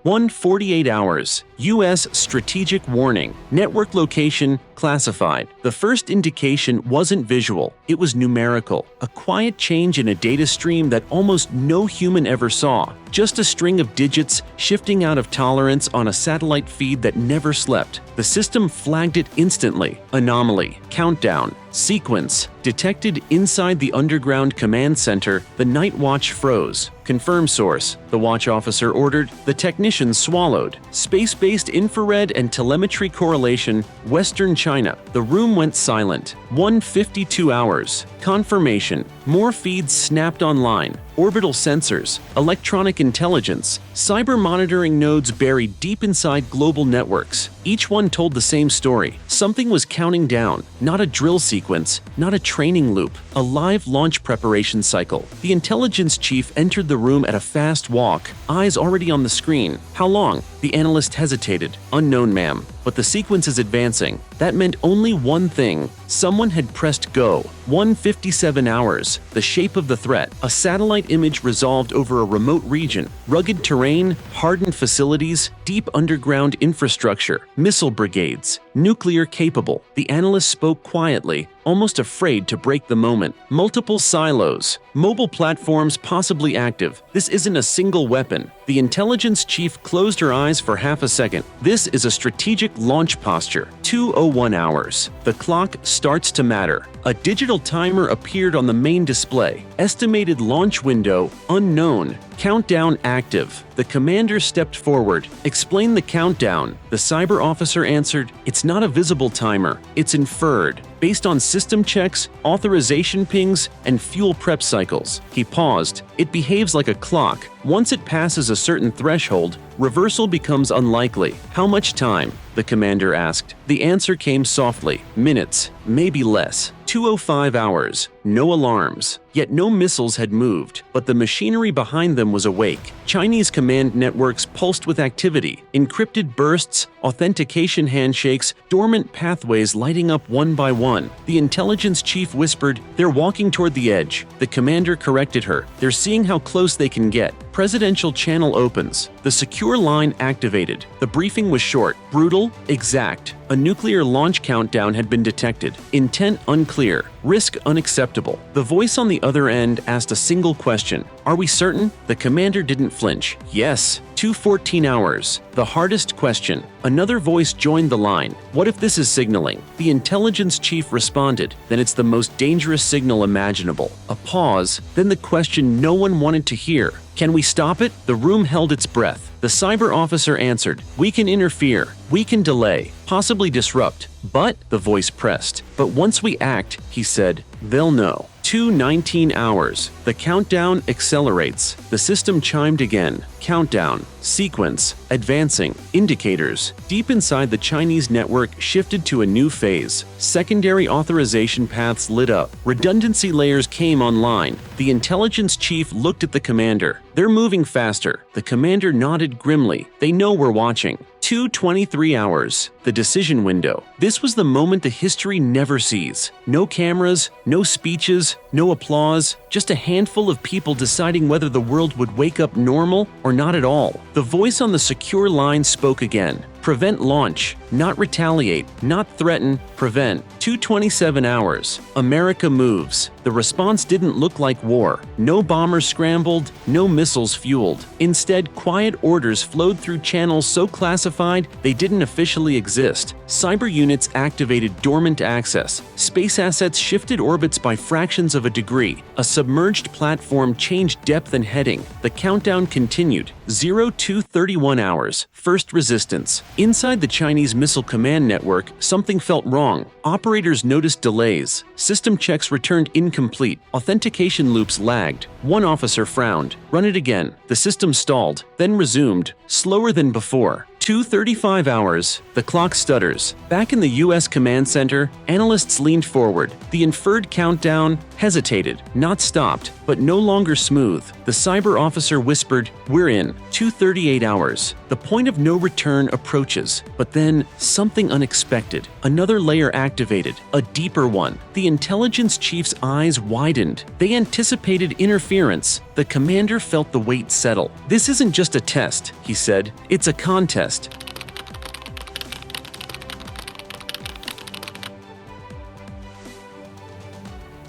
1:48 hours. U.S. strategic warning. Network location classified. The first indication wasn't visual, it was numerical. A quiet change in a data stream that almost no human ever saw. Just a string of digits shifting out of tolerance on a satellite feed that never slept. The system flagged it instantly. Anomaly. Countdown. Sequence. Detected inside the underground command center, the night watch froze. Confirm source. The watch officer ordered. The technicians swallowed. Space-based infrared and telemetry correlation, Western China. The room went silent. 1:52 hours. Confirmation. More feeds snapped online. Orbital sensors, electronic intelligence, cyber monitoring nodes buried deep inside global networks. Each one told the same story. Something was counting down, not a drill sequence, not a training loop, a live launch preparation cycle. The intelligence chief entered the room at a fast walk, eyes already on the screen. How long? The analyst hesitated. Unknown, ma'am. But the sequence is advancing. That meant only one thing. Someone had pressed go. 1:57 hours. The shape of the threat. A satellite image resolved over a remote region. Rugged terrain, hardened facilities, deep underground infrastructure, missile brigades, nuclear capable. The analyst spoke quietly, almost afraid to break the moment. Multiple silos. Mobile platforms possibly active. This isn't a single weapon. The intelligence chief closed her eyes for half a second. This is a strategic launch posture. 2:01 hours. The clock starts to matter. A digital timer appeared on the main display. Estimated launch window unknown. Countdown active. The commander stepped forward. Explain the countdown. The cyber officer answered, "It's not a visible timer. It's inferred, based on system checks, authorization pings, and fuel prep cycles." He paused. "It behaves like a clock. Once it passes a certain threshold, reversal becomes unlikely." "How much time?" the commander asked. The answer came softly. "Minutes, maybe less." 2:05 hours. No alarms. Yet no missiles had moved, but the machinery behind them was awake. Chinese command networks pulsed with activity. Encrypted bursts, authentication handshakes, dormant pathways lighting up one by one. The intelligence chief whispered, "They're walking toward the edge." The commander corrected her. "They're seeing how close they can get." Presidential channel opens. The secure line activated. The briefing was short, brutal, exact. A nuclear launch countdown had been detected. Intent unclear. Risk unacceptable. The voice on the other end asked a single question. "Are we certain?" The commander didn't flinch. "Yes." 2:14 hours. The hardest question. Another voice joined the line. "What if this is signaling?" The intelligence chief responded. "Then it's the most dangerous signal imaginable." A pause, then the question no one wanted to hear. "Can we stop it?" The room held its breath. The cyber officer answered, "We can interfere. We can delay, possibly disrupt." "But," the voice pressed. "But once we act," he said, "they'll know." 2:19 hours. The countdown accelerates. The system chimed again. Countdown. Sequence. Advancing. Indicators. Deep inside the Chinese network shifted to a new phase. Secondary authorization paths lit up. Redundancy layers came online. The intelligence chief looked at the commander. "They're moving faster." The commander nodded grimly. "They know we're watching." 2:23 hours. The decision window. This was the moment the history never sees. No cameras, no speeches, no applause, just a handful of people deciding whether the world would wake up normal or not at all. The voice on the secure line spoke again. "Prevent launch, not retaliate, not threaten, prevent." 2:27 hours. America moves. The response didn't look like war. No bombers scrambled, no missiles fueled. Instead, quiet orders flowed through channels so classified they didn't officially exist. Cyber units activated dormant access. Space assets shifted orbits by fractions of a degree. A submerged platform changed depth and heading. The countdown continued. 02:31 hours. First resistance. Inside the Chinese Missile Command Network, something felt wrong. Operators noticed delays. System checks returned incomplete. Authentication loops lagged. One officer frowned. "Run it again." The system stalled, then resumed, slower than before. 2:35 hours. The clock stutters. Back in the U.S. Command Center, analysts leaned forward. The inferred countdown hesitated, not stopped, but no longer smooth. The cyber officer whispered, "We're in. 2:38 hours. The point of no return approaches." But then, something unexpected. Another layer activated, a deeper one. The intelligence chief's eyes widened. They anticipated interference. The commander felt the weight settle. "This isn't just a test," he said. "It's a contest."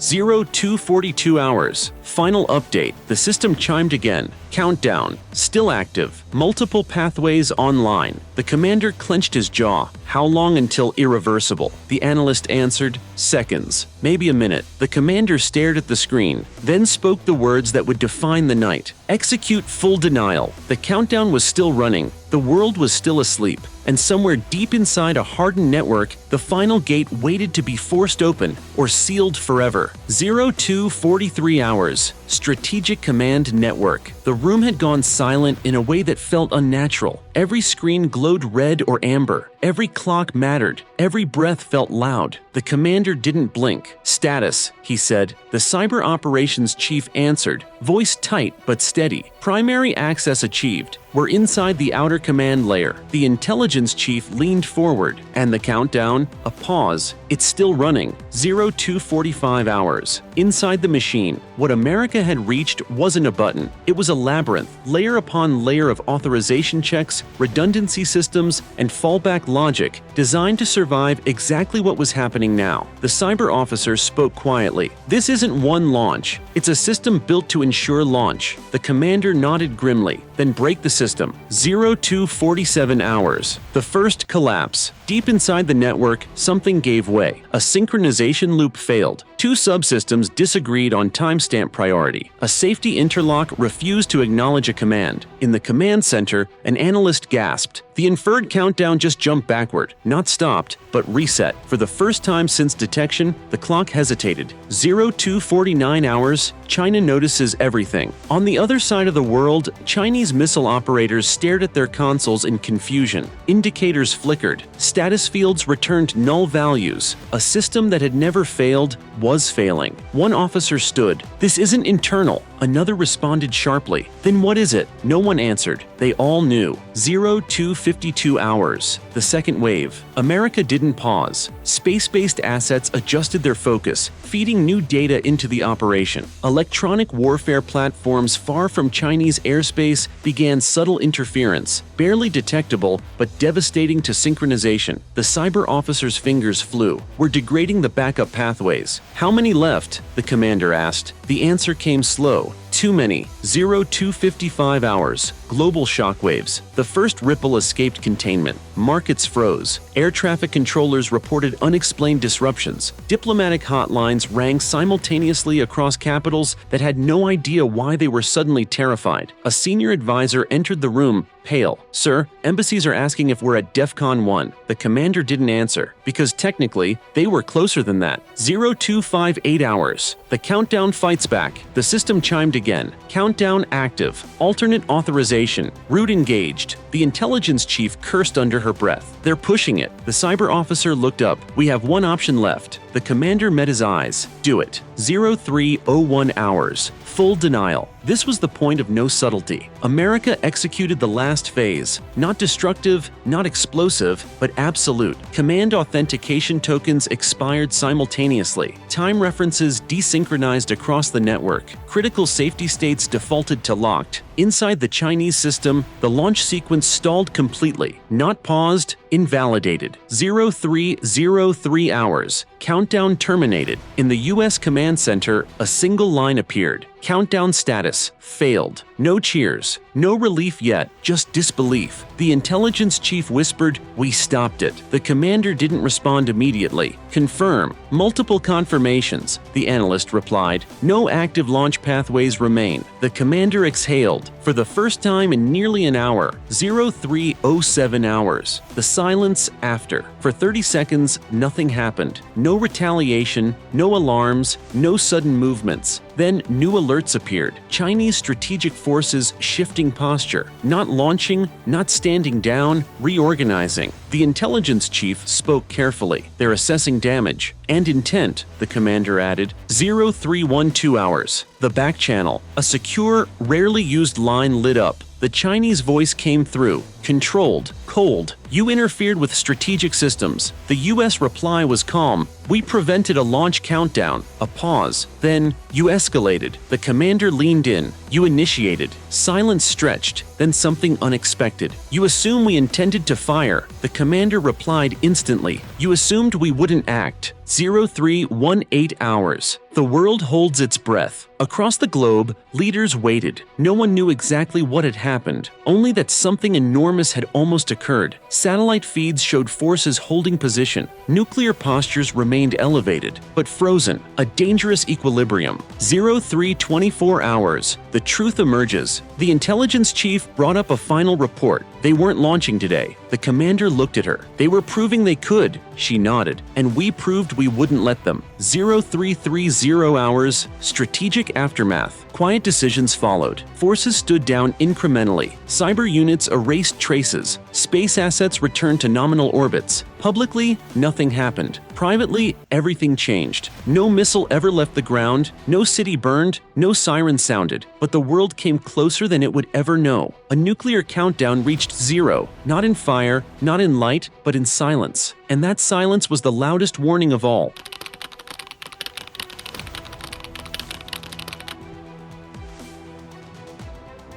Zero 2:42 hours. Final update. The system chimed again. Countdown. Still active. Multiple pathways online. The commander clenched his jaw. "How long until irreversible?" The analyst answered, "Seconds. Maybe a minute." The commander stared at the screen, then spoke the words that would define the night. "Execute full denial." The countdown was still running. The world was still asleep. And somewhere deep inside a hardened network, the final gate waited to be forced open or sealed forever. 02:43 hours. Strategic Command Network. The room had gone silent in a way that felt unnatural. Every screen glowed red or amber. Every clock mattered. Every breath felt loud. The commander didn't blink. "Status," he said. The cyber operations chief answered, voice tight but steady. "Primary access achieved. We're inside the outer command layer." The intelligence chief leaned forward. And the countdown? A pause. It's still running. 02:45 hours. Inside the machine, what America had reached wasn't a button. It was a labyrinth, layer upon layer of authorization checks, redundancy systems, and fallback logic designed to survive exactly what was happening now. The cyber officer spoke quietly. "This isn't one launch. It's a system built to ensure launch." The commander nodded grimly. "Then break the system." 02:47 hours. The first collapse. Deep inside the network, something gave way. A synchronization loop failed. Two subsystems disagreed on timestamp priority. A safety interlock refused to acknowledge a command. In the command center, an analyst gasped. The inferred countdown just jumped backward, not stopped, but reset. For the first time since detection, the clock hesitated. 02:49 hours. China notices everything. On the other side of the world, Chinese missile operators stared at their consoles in confusion. Indicators flickered. Status fields returned null values. A system that had never failed was failing. One officer stood. "This isn't internal." Another responded sharply. "Then what is it?" No one answered. They all knew. 02:52 hours. The second wave. America didn't pause. Space-based assets adjusted their focus, feeding new data into the operation. Electronic warfare platforms far from Chinese airspace began subtle interference, barely detectable but devastating to synchronization. The cyber officer's fingers flew. "We're degrading the backup pathways." "How many left?" the commander asked. The answer came slow. "Too many." 02:55 hours. Global shockwaves. The first ripple escaped containment. Markets froze. Air traffic controllers reported unexplained disruptions. Diplomatic hotlines rang simultaneously across capitals that had no idea why they were suddenly terrified. A senior advisor entered the room, pale. "Sir, embassies are asking if we're at DEFCON 1. The commander didn't answer, because technically, they were closer than that. 02:58 hours. The countdown fights back. The system chimed again. Countdown active. Alternate authorization. Route engaged. The intelligence chief cursed under her breath. "They're pushing it." The cyber officer looked up. "We have one option left." The commander met his eyes. "Do it." 03:01 hours. Full denial. This was the point of no subtlety. America executed the last phase. Not destructive, not explosive, but absolute. Command authentication tokens expired simultaneously. Time references desynchronized across the network. Critical safety states defaulted to locked. Inside the Chinese system, the launch sequence stalled completely. Not paused, invalidated. 03:03 hours. Countdown terminated. In the U.S. Command Center, a single line appeared. Countdown status. Failed. No cheers. No relief yet, just disbelief. The intelligence chief whispered, "We stopped it." The commander didn't respond immediately. "Confirm." Multiple confirmations. The analyst replied. "No active launch pathways remain." The commander exhaled. For the first time in nearly an hour. 03:07 hours. The silence after. For 30 seconds, nothing happened. No retaliation, no alarms, no sudden movements. Then new alerts appeared. Chinese strategic forces shifting posture, not launching, not standing down, reorganizing. The intelligence chief spoke carefully. They're assessing damage and intent, the commander added. 0312 hours. The backchannel, a secure, rarely used line lit up. The Chinese voice came through, controlled, cold. You interfered with strategic systems. The US reply was calm. We prevented a launch countdown, a pause. Then you escalated. The commander leaned in. You initiated. Silence stretched. Then something unexpected. You assume we intended to fire. The commander replied instantly. You assumed we wouldn't act. 0318 hours. The world holds its breath. Across the globe, leaders waited. No one knew exactly what had happened, only that something enormous had almost occurred. Satellite feeds showed forces holding position. Nuclear postures remained elevated, but frozen, a dangerous equilibrium. 0324 hours. The truth emerges. The intelligence chief brought up a final report. They weren't launching today. The commander looked at her. They were proving they could. She nodded. And we proved we wouldn't let them. 0330 hours. Strategic aftermath. Quiet decisions followed. Forces stood down incrementally. Cyber units erased traces. Space assets returned to nominal orbits. Publicly, nothing happened. Privately, everything changed. No missile ever left the ground, no city burned, no siren sounded, but the world came closer than it would ever know. A nuclear countdown reached zero, not in fire, not in light, but in silence. And that silence was the loudest warning of all.